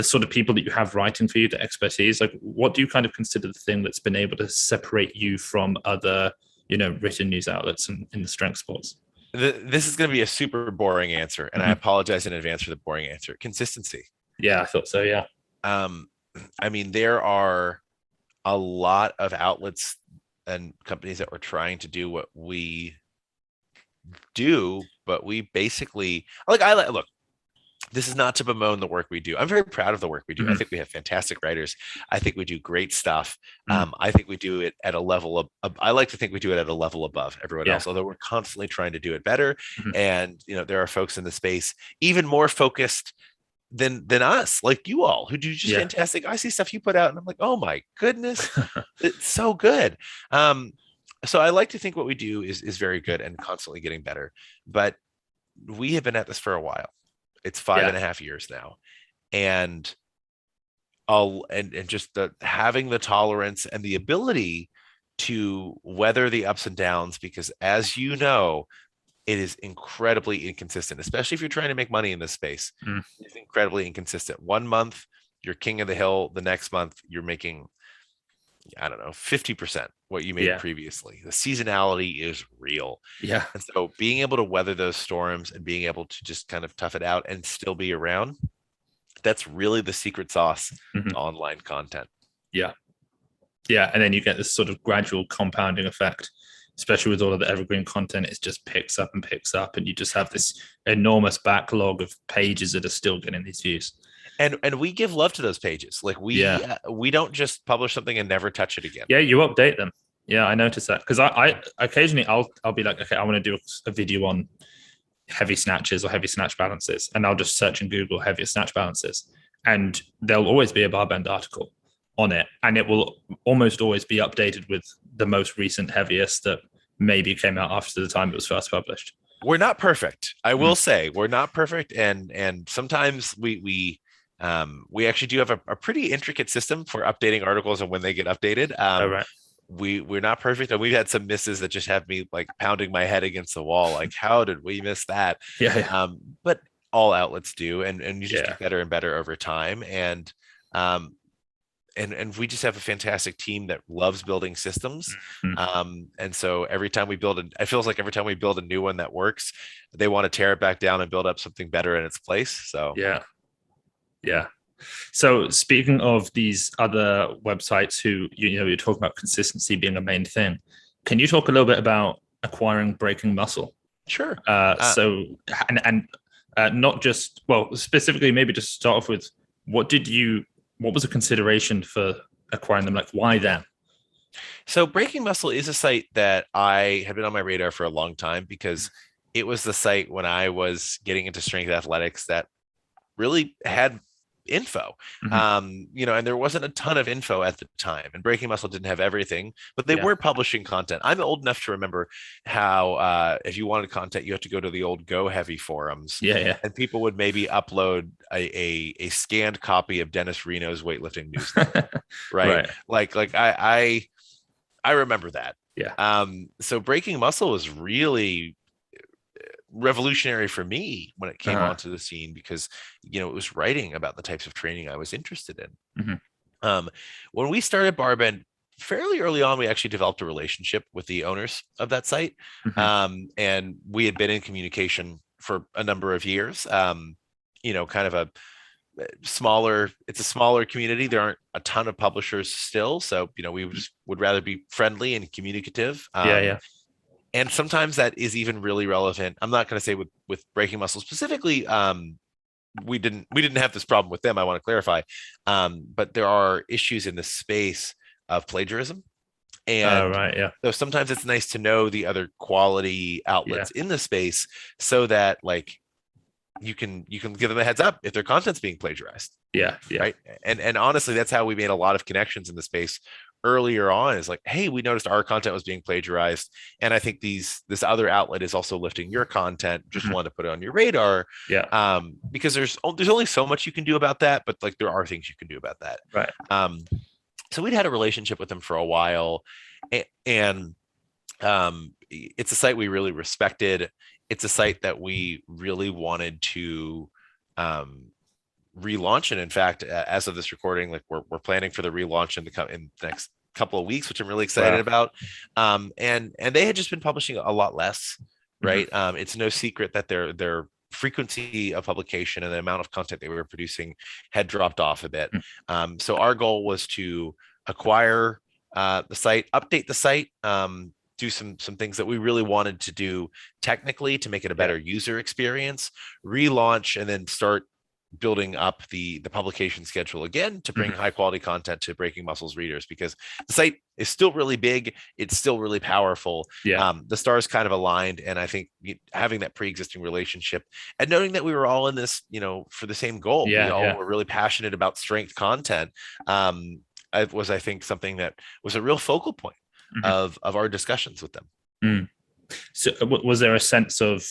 sort of people that you have writing for you, the expertise? Like, what do you kind of consider the thing that's been able to separate you from other, written news outlets in the strength sports? This is going to be a super boring answer, and I apologize in advance for the boring answer. Consistency. Yeah, I thought so. Yeah. I mean, there are a lot of outlets and companies that were trying to do what we do, but we basically look, this is not to bemoan the work we do. I'm very proud of the work we do. I think we have fantastic writers. I think we do great stuff. I think we do it at a level of, I like to think we do it at a level above everyone else, although we're constantly trying to do it better. And, there are folks in the space even more focused than us, like you all, who do just fantastic. I see stuff you put out and I'm like, oh my goodness, it's so good. So I like to think what we do is very good and constantly getting better, but we have been at this for a while. It's 5.5 years now. And just having the tolerance and the ability to weather the ups and downs, because as you know, it is incredibly inconsistent, especially if you're trying to make money in this space. It's incredibly inconsistent. 1 month, you're king of the hill. The next month, you're making, I don't know, 50% what you made previously. The seasonality is real. Yeah. And so being able to weather those storms and being able to just kind of tough it out and still be around, that's really the secret sauce to online content. Yeah. Yeah. And then you get this sort of gradual compounding effect, especially with all of the evergreen content. It just picks up, and you just have this enormous backlog of pages that are still getting these views. And we give love to those pages. Like we don't just publish something and never touch it again. Yeah, you update them. Yeah, I noticed that, because I occasionally I'll be like, okay, I want to do a video on heavy snatches or heavy snatch balances, and I'll just search in Google heavy snatch balances, and there'll always be a BarBend article on it, and it will almost always be updated with the most recent heaviest that maybe came out after the time it was first published. We're not perfect. I will say we're not perfect, and sometimes we actually do have a pretty intricate system for updating articles and when they get updated. Right. We're not perfect, and we've had some misses that just have me like pounding my head against the wall, like, how did we miss that? But all outlets do, and you just get better and better over time. And we just have a fantastic team that loves building systems. And so every time we it feels like every time we build a new one that works, they want to tear it back down and build up something better in its place. So yeah. So speaking of these other websites who, you're talking about consistency being a main thing, can you talk a little bit about acquiring Breaking Muscle? Sure. Not just, specifically, maybe just start off with what was a consideration for acquiring them? Like, why them? So Breaking Muscle is a site that I had been on my radar for a long time, because it was the site when I was getting into strength athletics that really had info. And there wasn't a ton of info at the time, and Breaking Muscle didn't have everything, but they were publishing content. I'm old enough to remember how if you wanted content, you had to go to the old Go Heavy forums, and people would maybe upload a scanned copy of Dennis Reno's weightlifting newsletter. right. Like I remember that. So Breaking Muscle was really revolutionary for me when it came Uh-huh. onto the scene, because it was writing about the types of training I was interested in. Mhm. When we started BarBend, fairly early on, we actually developed a relationship with the owners of that site, Mhm. and we had been in communication for a number of years. Kind of it's a smaller community. There aren't a ton of publishers still, so we just would rather be friendly and communicative. Yeah, yeah. And sometimes that is even really relevant. I'm not going to say with Breaking Muscle specifically. We didn't have this problem with them. I want to clarify, but there are issues in the space of plagiarism, and Right, yeah. so sometimes it's nice to know the other quality Yeah. outlets in the space, so that like you can give them a heads up if their content's being plagiarized, Yeah, yeah. right? And honestly, that's how we made a lot of connections in the space earlier on. Is like, hey, we noticed our content was being plagiarized, and I think this other outlet is also lifting your content. Just Mhm. wanted to put it on your radar, Yeah. because there's only so much you can do about that, but like there are things you can do about that. Right. So we'd had a relationship with them for a while, and it's a site we really respected. It's a site that we really wanted to relaunch, and in fact, as of this recording, like we're planning for the relaunch in the next couple of weeks, which I'm really excited Wow. about. And they had just been publishing a lot less, Mhm. right? It's no secret that their frequency of publication and the amount of content they were producing had dropped off a bit. So our goal was to acquire the site, update the site, do some things that we really wanted to do technically to make it a better user experience, relaunch, and then start building up the publication schedule again to bring Mhm. high quality content to Breaking Muscles readers, because the site is still really big, it's still really powerful. Yeah. The stars kind of aligned, and I think having that pre-existing relationship and knowing that we were all in this for the same goal, we Yeah, all yeah. were really passionate about strength content. I think something that was a real focal point Mhm. of our discussions with them. Mm. So was there a sense of,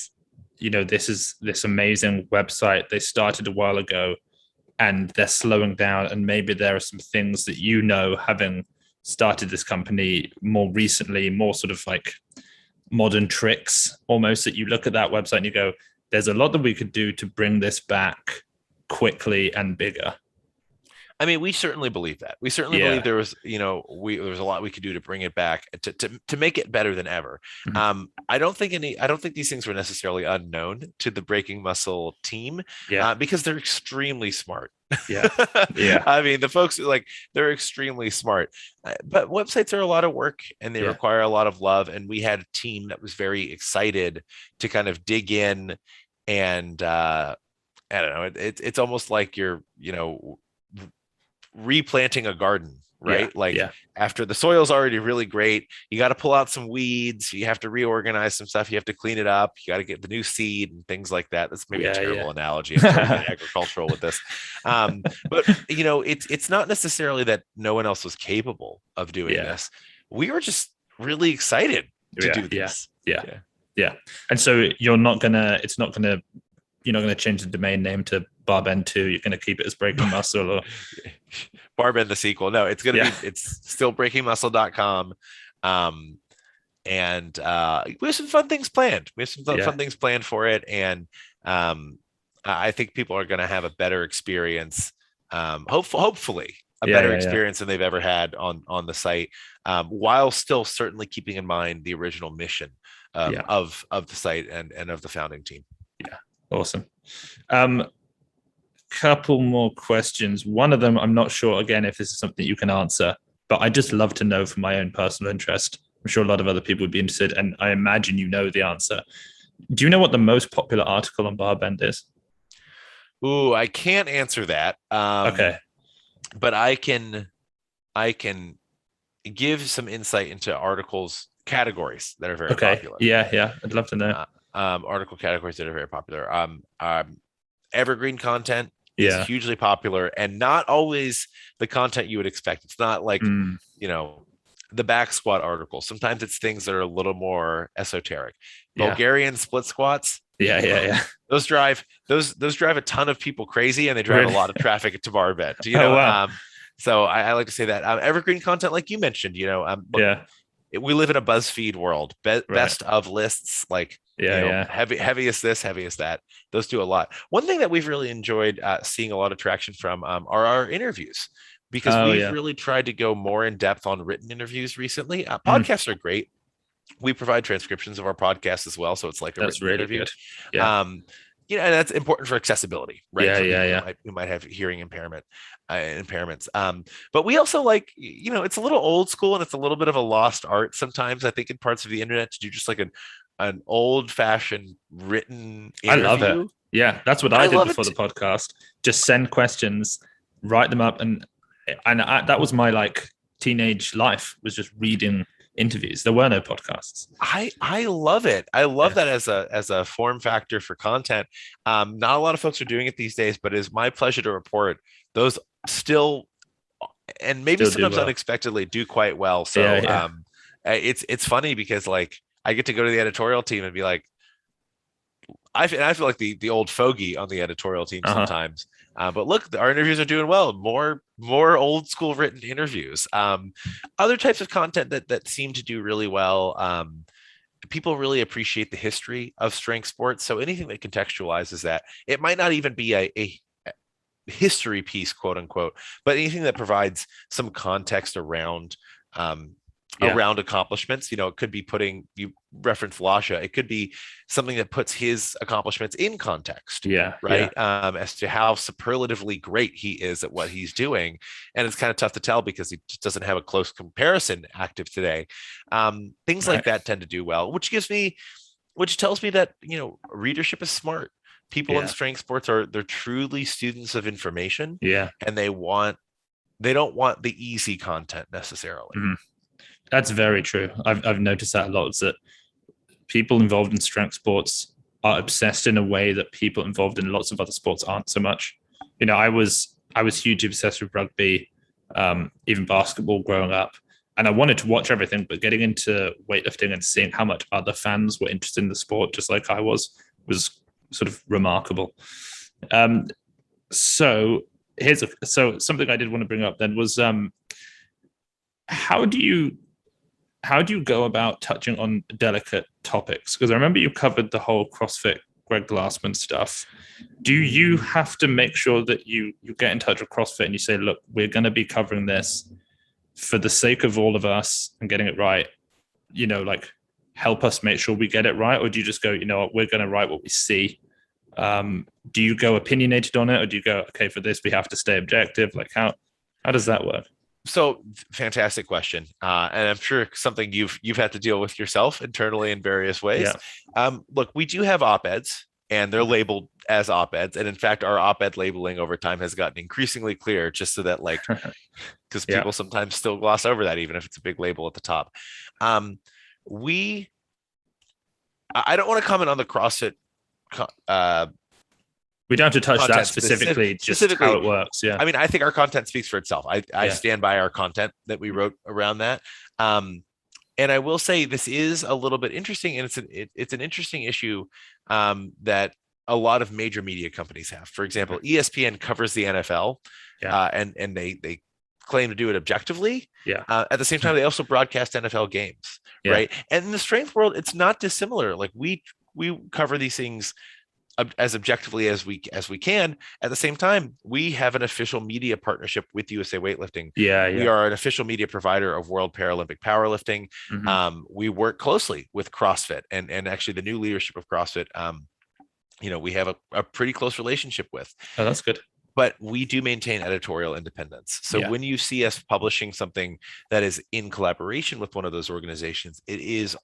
this is this amazing website they started a while ago and they're slowing down, and maybe there are some things that, having started this company more recently, more sort of like modern tricks almost, that you look at that website and you go, there's a lot that we could do to bring this back quickly and bigger? I mean, we certainly believe that. We certainly believe Yeah. there was, there was a lot we could do to bring it back, to make it better than ever. Mhm. I don't think these things were necessarily unknown to the Breaking Muscle team, Yeah. because they're extremely smart. Yeah. Yeah. I mean, the folks, like, they're extremely smart, but websites are a lot of work and they Yeah. require a lot of love. And we had a team that was very excited to kind of dig in, and I don't know, it's almost like you're, replanting a garden, Yeah. right? Like, Yeah. after the soil's already really great, you got to pull out some weeds, you have to reorganize some stuff, you have to clean it up, you got to get the new seed and things like that. That's maybe a Yeah. terrible Yeah. analogy. I'm totally getting agricultural with this. But it's not necessarily that no one else was capable of doing Yeah. this. We were just really excited to Yeah. do Yeah. this. Yeah. Yeah. And so you're not gonna change the domain name to BarBend 2. You're gonna keep it as Breaking Muscle, or BarBend the sequel. No, it's gonna yeah. be, it's still breakingmuscle.com. And we have some fun things planned. We have some fun things planned for it, and I think people are going to have a better experience. Hopefully, a better experience than they've ever had on the site, while still certainly keeping in mind the original mission of the site and of the founding team. Yeah, awesome. Couple more questions. One of them, I'm not sure again if this is something you can answer, but I just love to know for my own personal interest. I'm sure a lot of other people would be interested, and I imagine you know the answer. Do you know what the most popular article on BarBend is? Ooh, I can't answer that. Okay. But I can give some insight into articles categories that are very popular. Yeah. I'd love to know. Article categories that are very popular. Evergreen content is Yeah. hugely popular, and not always the content you would expect. It's not like, the back squat article. Sometimes it's things that are a little more esoteric. Bulgarian split squats. Yeah. Those drive a ton of people crazy, and they drive a lot of traffic to BarBend. Wow. So I like to say that evergreen content, like you mentioned, look, we live in a BuzzFeed world. Right. Best of lists, like Yeah. heaviest this, heaviest that. Those do a lot. One thing that we've really enjoyed seeing a lot of traction from are our interviews, because Oh we've yeah. really tried to go more in depth on written interviews recently. Mm, Podcasts are great. We provide transcriptions of our podcast as well, so it's like a that's written really interview. good. Yeah. And that's important for accessibility, right? Yeah. For people Yeah. who might have hearing impairments. But we also like, it's a little old school and it's a little bit of a lost art sometimes, I think, in parts of the internet, to do just like an old fashioned written I love it. interview. Yeah, that's what I I did love before it. the podcast. Just send questions, write them up, and that was my like teenage life, was just reading interviews. There were no podcasts. I love it. I love Yeah. that as a form factor for content. Not a lot of folks are doing it these days, but it's my pleasure to report those still, and maybe Still do sometimes well. unexpectedly, do quite well. Yeah. So Yeah. it's funny because like I get to go to the editorial team and be like, I feel like the old fogey on the editorial team Uh-huh. sometimes. But look, our interviews are doing well. More old school written interviews. Other types of content that seem to do really well. People really appreciate the history of strength sports. So anything that contextualizes that, it might not even be a history piece, quote unquote, but anything that provides some context around around accomplishments. It could be putting, you reference Lasha, it could be something that puts his accomplishments in context, Yeah. right? As to how superlatively great he is at what he's doing. And it's kind of tough to tell because he just doesn't have a close comparison active today. Things like that tend to do well, which tells me that, readership is smart. People in strength sports they're truly students of information. Yeah. And they don't want the easy content necessarily. Mm-hmm. That's very true. I've noticed that a lot, is that people involved in strength sports are obsessed in a way that people involved in lots of other sports aren't so much. I was hugely obsessed with rugby, even basketball growing up, and I wanted to watch everything. But getting into weightlifting and seeing how much other fans were interested in the sport, just like I was sort of remarkable. So something I did want to bring up then was how do you go about touching on delicate topics? Because I remember you covered the whole CrossFit Greg Glassman stuff. Do you have to make sure that you get in touch with CrossFit and you say, look, we're going to be covering this for the sake of all of us and getting it right, like help us make sure we get it right? Or do you just go, we're going to write what we see? Do you go opinionated on it, or do you go, okay, for this we have to stay objective? Like how does that work? So fantastic question. And I'm sure something you've had to deal with yourself internally in various ways. Yeah. Look, we do have op-eds and they're labeled as op-eds. And in fact, our op-ed labeling over time has gotten increasingly clear, just so that because people sometimes still gloss over that, even if it's a big label at the top. I don't want to comment on the CrossFit we don't have to touch that specifically, how it works. Yeah. I mean, I think our content speaks for itself. I stand by our content that we wrote around that. And I will say this is a little bit interesting, and it's an interesting issue that a lot of major media companies have. For example, ESPN covers the NFL, and they claim to do it objectively. At the same time, they also broadcast NFL games, right? And in the strength world, it's not dissimilar. Like we cover these things as objectively as we can. At the same time, we have an official media partnership with USA Weightlifting. We are an official media provider of World Paralympic Powerlifting. We work closely with CrossFit and actually the new leadership of CrossFit. We have a pretty close relationship with. Oh, that's good. But we do maintain editorial independence. So when you see us publishing something that is in collaboration with one of those organizations, there's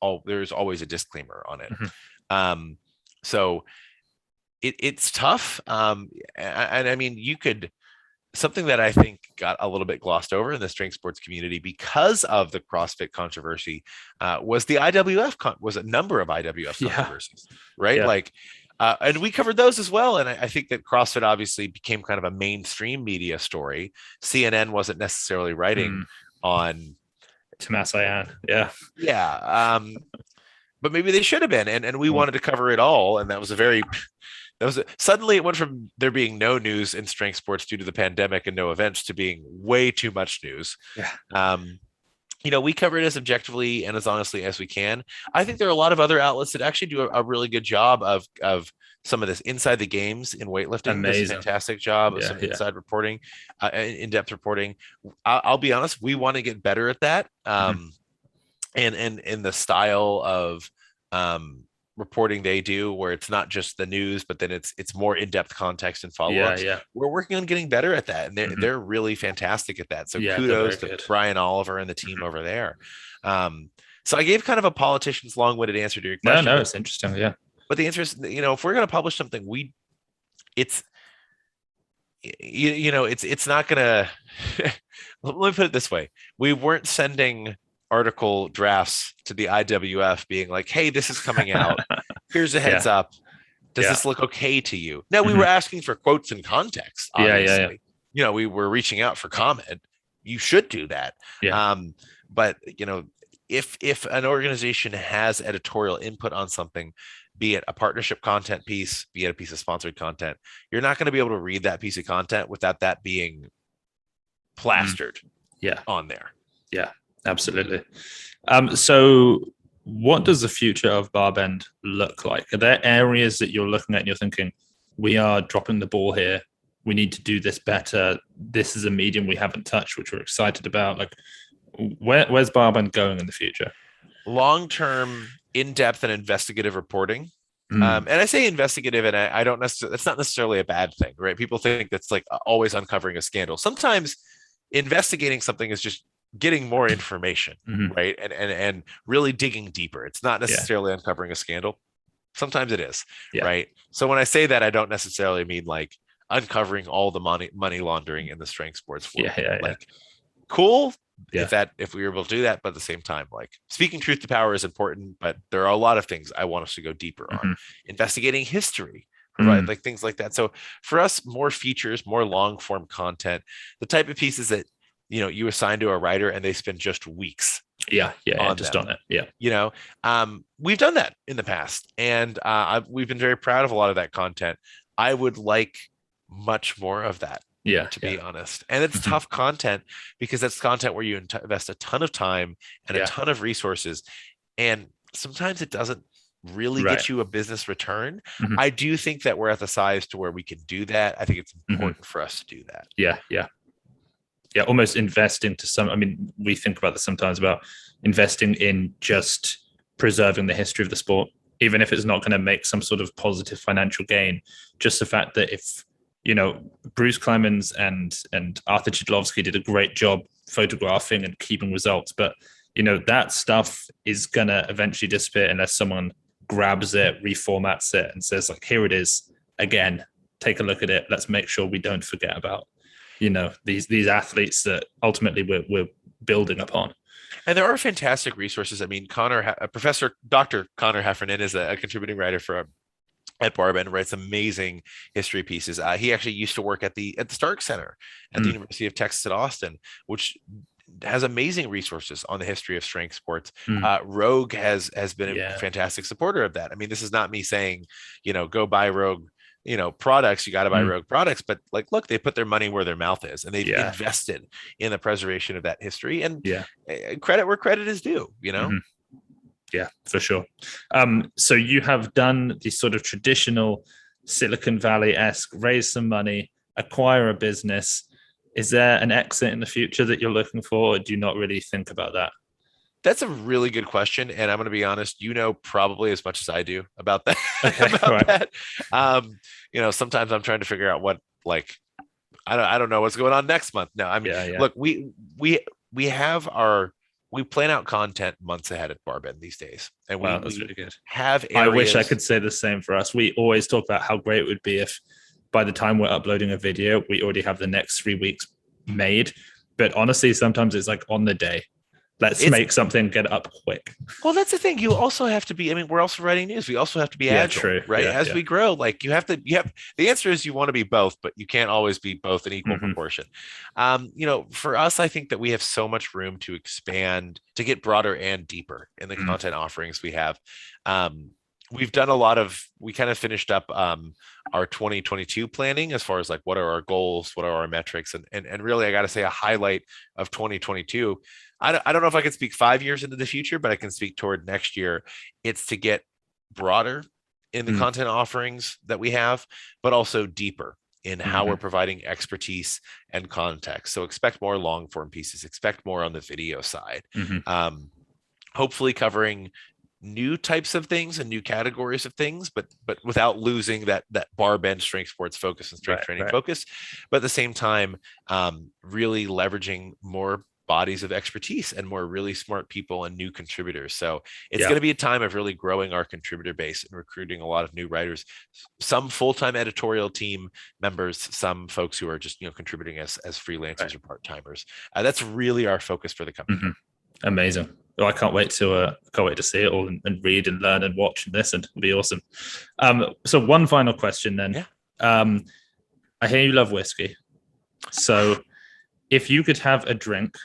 always a disclaimer on it. So it's tough. And I mean, something that I think got a little bit glossed over in the strength sports community because of the CrossFit controversy was the IWF was a number of IWF controversies, right? And we covered those as well. And I think that CrossFit obviously became kind of a mainstream media story. CNN wasn't necessarily writing on Tomas Ayan. But maybe they should have been. And we wanted to cover it all. And suddenly it went from there being no news in strength sports due to the pandemic and no events to being way too much news. we cover it as objectively and as honestly as we can. I think there are a lot of other outlets that actually do a really good job of some of this inside the games in weightlifting. Does a Amazing. fantastic job of Yeah, some yeah. inside reporting, in-depth reporting. I'll be honest, we want to get better at that. Hmm. And in the style of um, reporting they do, where it's not just the news, but then it's more in-depth context and Yeah, follow-ups. yeah. We're working on getting better at that, and they're Hmm. they're really fantastic at that. So Yeah, they're kudos very to good. Brian Oliver and the team Hmm. over there. Um, so I gave kind of a politician's long-winded answer to your No, question, no, but it's interesting. Yeah. the answer is, if we're going to publish something, it's it's not gonna let me put it this way. We weren't sending article drafts to the IWF being like, hey, this is coming out, here's a heads Yeah, up, does yeah. this look okay to you? No, we Hmm. were asking for quotes and context, Yeah, yeah, yeah. obviously. We were reaching out for comment. You should do that. Yeah. But if an organization has editorial input on something, be it a partnership content piece, be it a piece of sponsored content, you're not going to be able to read that piece of content without that being Mm. plastered Yeah, on there. yeah, absolutely. So what does the future of BarBend look like? Are there areas that you're looking at and you're thinking, we are dropping the ball here. We need to do this better. This is a medium we haven't touched, which we're excited about. Like, where's BarBend going in the future? Long-term, in-depth, and investigative reporting. Mm. And I say investigative, and I don't necessarily, that's not necessarily a bad thing, right? People think that's like always uncovering a scandal. Sometimes investigating something is just getting more information, Mm-hmm. right? And really digging deeper. It's not Yeah, necessarily uncovering a scandal. Sometimes it is, yeah, right? So when I say that, I don't necessarily mean like uncovering all the money laundering in the strength sports world. yeah, yeah, yeah, Like, cool yeah. if we were able to do that, but at the same time, like, speaking truth to power is important, but there are a lot of things I want us to go deeper on. Mm-hmm. Investigating history, provide Mm. like things like that. So for us, more features, more long form content, the type of pieces that you assign to a writer and they spend just weeks Yeah, yeah, yeah, on just them. on it. Yeah. We've done that in the past, and we've been very proud of a lot of that content. I would like much more of that, Yeah, to yeah. be honest. And it's Hmm. tough content because that's content where you invest a ton of time and a Yeah. ton of resources, and sometimes it doesn't really Right. get you a business return. Hmm. I do think that we're at the size to where we can do that. I think it's Hmm. important for us to do that. Yeah, yeah, yeah. Almost investing to some. I mean, we think about this sometimes about investing in just preserving the history of the sport, even if it's not going to make some sort of positive financial gain. Just the fact that if Bruce Clemens and Arthur Chidlovsky did a great job photographing and keeping results, but that stuff is gonna eventually disappear unless someone grabs it, reformats it, and says like, here it is again. Take a look at it. Let's make sure we don't forget about these athletes that ultimately we're building upon. And there are fantastic resources. I mean, Professor Dr. Connor Heffernan is a contributing writer for at BarBend, writes amazing history pieces. He actually used to work at the Stark Center at the Mm. University of Texas at Austin, which has amazing resources on the history of strength sports. Mm. Rogue has been a Yeah. fantastic supporter of that. I mean, this is not me saying, go buy Rogue, products. You got to buy Mm. Rogue products, but like, look, they put their money where their mouth is, and they've Yeah. invested in the preservation of that history. And Yeah. credit where credit is due. Hmm. Yeah, for sure. So you have done the sort of traditional Silicon Valley-esque, raise some money, acquire a business. Is there an exit in the future that you're looking for, or do you not really think about that? That's a really good question, and I'm going to be honest. Probably as much as I do about that. Okay, About right. that. Sometimes I'm trying to figure out what, like, I don't know what's going on next month. No, I mean, Yeah, yeah. look, we have we plan out content months ahead at BarBend these days, and Wow, that's we really good. have I wish I areas. could say the same for us. We always talk about how great it would be if by the time we're uploading a video, we already have the next 3 weeks made. But honestly, sometimes it's like on the day. Let's It's make something get up quick. Well, that's the thing. You also have to be, I mean, we're also writing news. We also have to be Yeah, agile, true. right? Yeah, As yeah. we grow, like, the answer is you want to be both, but you can't always be both in equal Hmm. proportion. For us, I think that we have so much room to expand, to get broader and deeper in the Mm. content offerings we have. Um, we've done we kind of finished up our 2022 planning as far as like what are our goals, what are our metrics, and really I got to say a highlight of 2022. I don't know if I can speak 5 years into the future, but I can speak toward next year. It's to get broader in the content offerings that we have, but also deeper in how we're providing expertise and context. So expect more long form pieces, expect more on the video side. Hopefully covering new types of things and new categories of things, but without losing that BarBend strength sports focus and strength training focus, but at the same time really leveraging more bodies of expertise and more really smart people and new contributors. So it's going to be a time of really growing our contributor base and recruiting a lot of new writers, some full-time editorial team members, some folks who are just contributing as freelancers or part-timers. That's really our focus for the coming year. Amazing. Well, I can't wait to see it all and read and learn and watch and listen. It'll be awesome. So one final question then. I hear you love whiskey. So if you could have a drink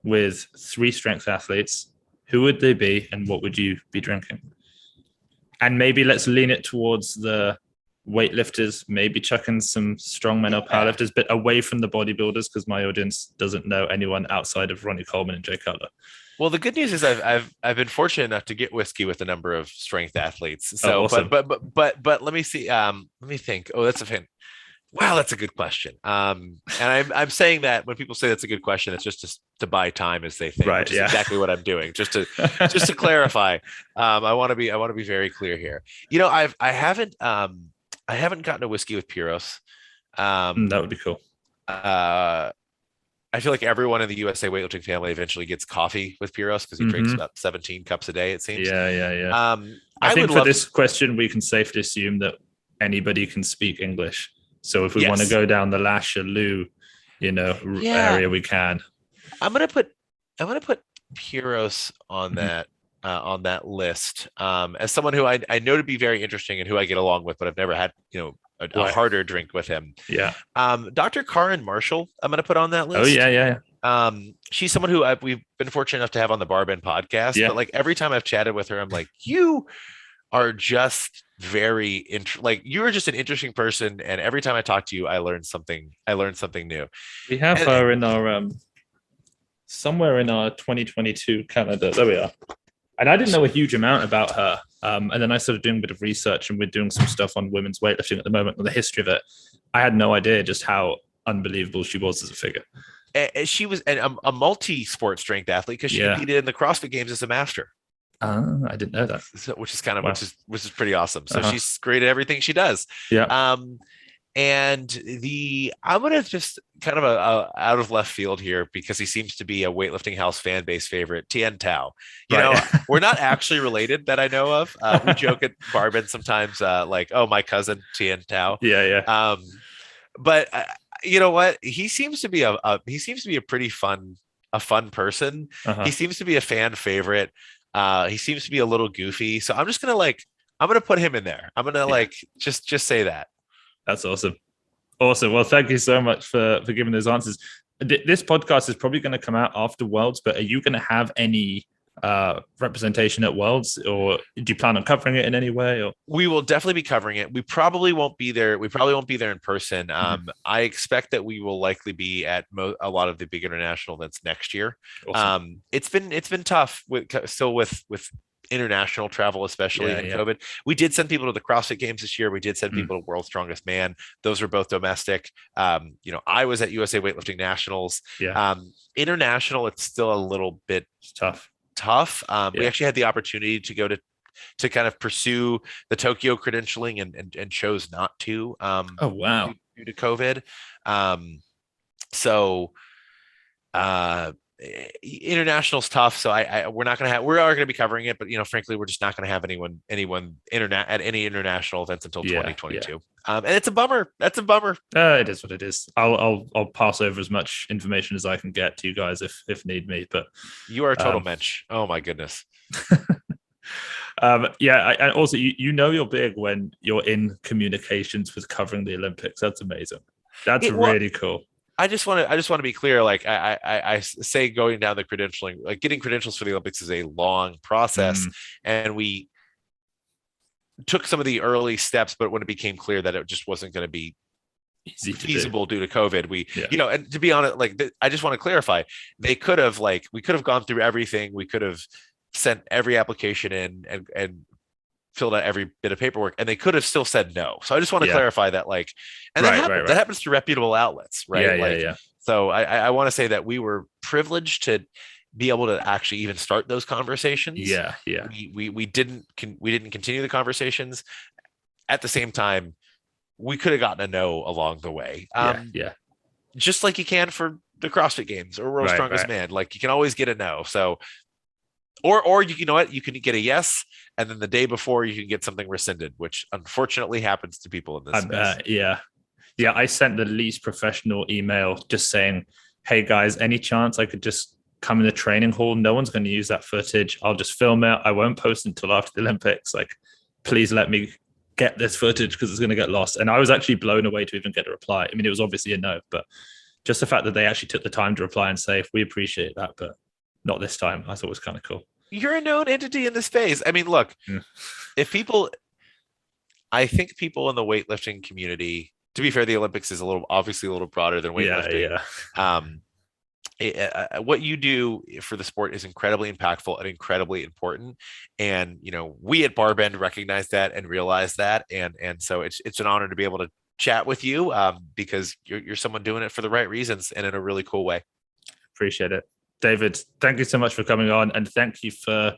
with 3 strength athletes, who would they be and what would you be drinking? And maybe let's lean it towards the weightlifters, maybe chucking some strongmen or powerlifters, but away from the bodybuilders because my audience doesn't know anyone outside of Ronnie Coleman and Jay Cutler. Well, the good news is I've been fortunate enough to get whiskey with a number of strength athletes. So, awesome. but let me see. Let me think. Oh, that's a fan. Wow, that's a good question. And I'm saying that when people say that's a good question, it's just to buy time as they think, which is exactly what I'm doing. Just to clarify, I want to be very clear here. I haven't gotten a whiskey with Pyros. That would be cool. I feel like everyone in the USA weightlifting family eventually gets coffee with Pyros because he drinks about 17 cups a day, it seems. Yeah. I think for this question, we can safely assume that anybody can speak English. So if we want to go down the Lash or Lou, area, we can. I'm gonna put Pyros on that list. As someone who I know to be very interesting and who I get along with, but I've never had a harder drink with him. Dr. Karen Marshall, I'm gonna put on that list. Oh yeah. She's someone who we've been fortunate enough to have on the BarBend podcast. But like every time I've chatted with her, I'm like, you are just very you are just an interesting person, and every time I talk to you I learn something new. We have her in our somewhere in our 2022 calendar. There we are. And I didn't know a huge amount about her, and then I started doing a bit of research, and we're doing some stuff on women's weightlifting at the moment and the history of it. I had no idea just how unbelievable she was as a figure. And she was a multi-sport strength athlete because she competed in the CrossFit Games as a master. I didn't know that. So, which is kind of which is pretty awesome. So she's great at everything she does. And I'm gonna just kind of a out of left field here because he seems to be a weightlifting house fan base favorite, Tien Tao. We're not actually related that I know of. We joke at BarBend sometimes, like, oh, my cousin Tien Tao. But you know what? He seems to be a pretty fun person. He seems to be a fan favorite. He seems to be a little goofy. So I'm just gonna put him in there. I'm gonna just say that. That's awesome. Awesome. Well, thank you so much for giving those answers. This podcast is probably going to come out after Worlds, but are you going to have any representation at Worlds, or do you plan on covering it in any way? Or we will definitely be covering it. We probably won't be there. We probably won't be there in person. I expect that we will likely be at a lot of the big international events next year. Awesome. It's been tough with international travel, especially in COVID. We did send people to the CrossFit Games this year. We did send people to World's Strongest Man. Those were both domestic. I was at USA Weightlifting Nationals. International, it's still a little bit tough. We actually had the opportunity to go to kind of pursue the Tokyo credentialing and chose not to. Oh wow! Due to COVID. International's tough, so we are going to be covering it, but frankly we're just not going to have anyone at any international events until 2022. And it's a bummer. That's a bummer. It is what it is. I'll pass over as much information as I can get to you guys if need me, but you are a total mensch. Oh my goodness. And also you're big when you're in communications with covering the Olympics. That's amazing. That's really cool. I just want to be clear. Like I say, going down the credentialing, like getting credentials for the Olympics is a long process, and we took some of the early steps, but when it became clear that it just wasn't going to be Easy to feasible due to COVID, we, Yeah. you know, and to be honest, like I just want to clarify, we could have gone through everything. We could have sent every application in and filled out every bit of paperwork, and they could have still said no. So I just want to clarify that, like, and that happens to reputable outlets, right? Yeah. So I want to say that we were privileged to be able to actually even start those conversations. Yeah. We didn't continue the conversations. At the same time, we could have gotten a no along the way. Yeah. Just like you can for the CrossFit Games or World's Strongest Man. Like, you can always get a no. So, or you know what, you can get a yes, and then the day before you can get something rescinded, which unfortunately happens to people in this space. Yeah. I sent the least professional email just saying, "Hey guys, any chance I could just come in the training hall? No one's going to use that footage. I'll just film it. I won't post until after the Olympics. Like, please let me get this footage because it's going to get lost." And I was actually blown away to even get a reply. I mean, it was obviously a no, but just the fact that they actually took the time to reply and say, "We appreciate that, but not this time," I thought was kind of cool. You're a known entity in this space. I mean, look, I think people in the weightlifting community, to be fair, the Olympics is obviously a little broader than weightlifting. What you do for the sport is incredibly impactful and incredibly important. And, you know, we at BarBend recognize that and realize that. And so it's an honor to be able to chat with you because you're someone doing it for the right reasons and in a really cool way. Appreciate it. David, thank you so much for coming on. And thank you for,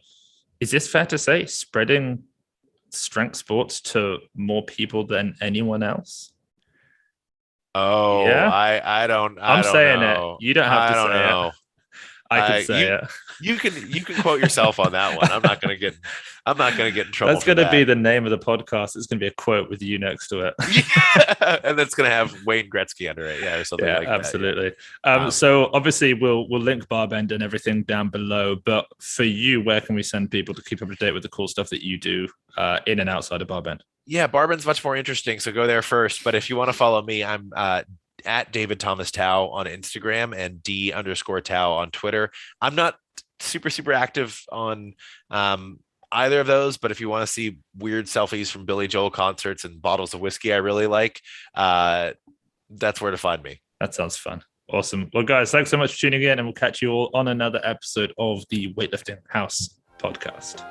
is this fair to say, spreading strength sports to more people than anyone else? Oh, yeah. I'm saying know. It. You don't have to say know. It. I can say it. You can quote yourself on that one. I'm not gonna get in trouble. That's gonna be the name of the podcast. It's gonna be a quote with you next to it. Yeah. And that's gonna have Wayne Gretzky under it, or something like absolutely. That. Yeah. So obviously we'll link BarBend and everything down below. But for you, where can we send people to keep up to date with the cool stuff that you do in and outside of BarBend? Yeah, BarBend's much more interesting, so go there first. But if you want to follow me, I'm at David Thomas Tao on Instagram and D_Tao on Twitter. I'm not super active on either of those, but if you want to see weird selfies from Billy Joel concerts and bottles of whiskey I really like, that's where to find me. That sounds fun. Awesome. Well, guys, thanks so much for tuning in, and we'll catch you all on another episode of the Weightlifting House podcast.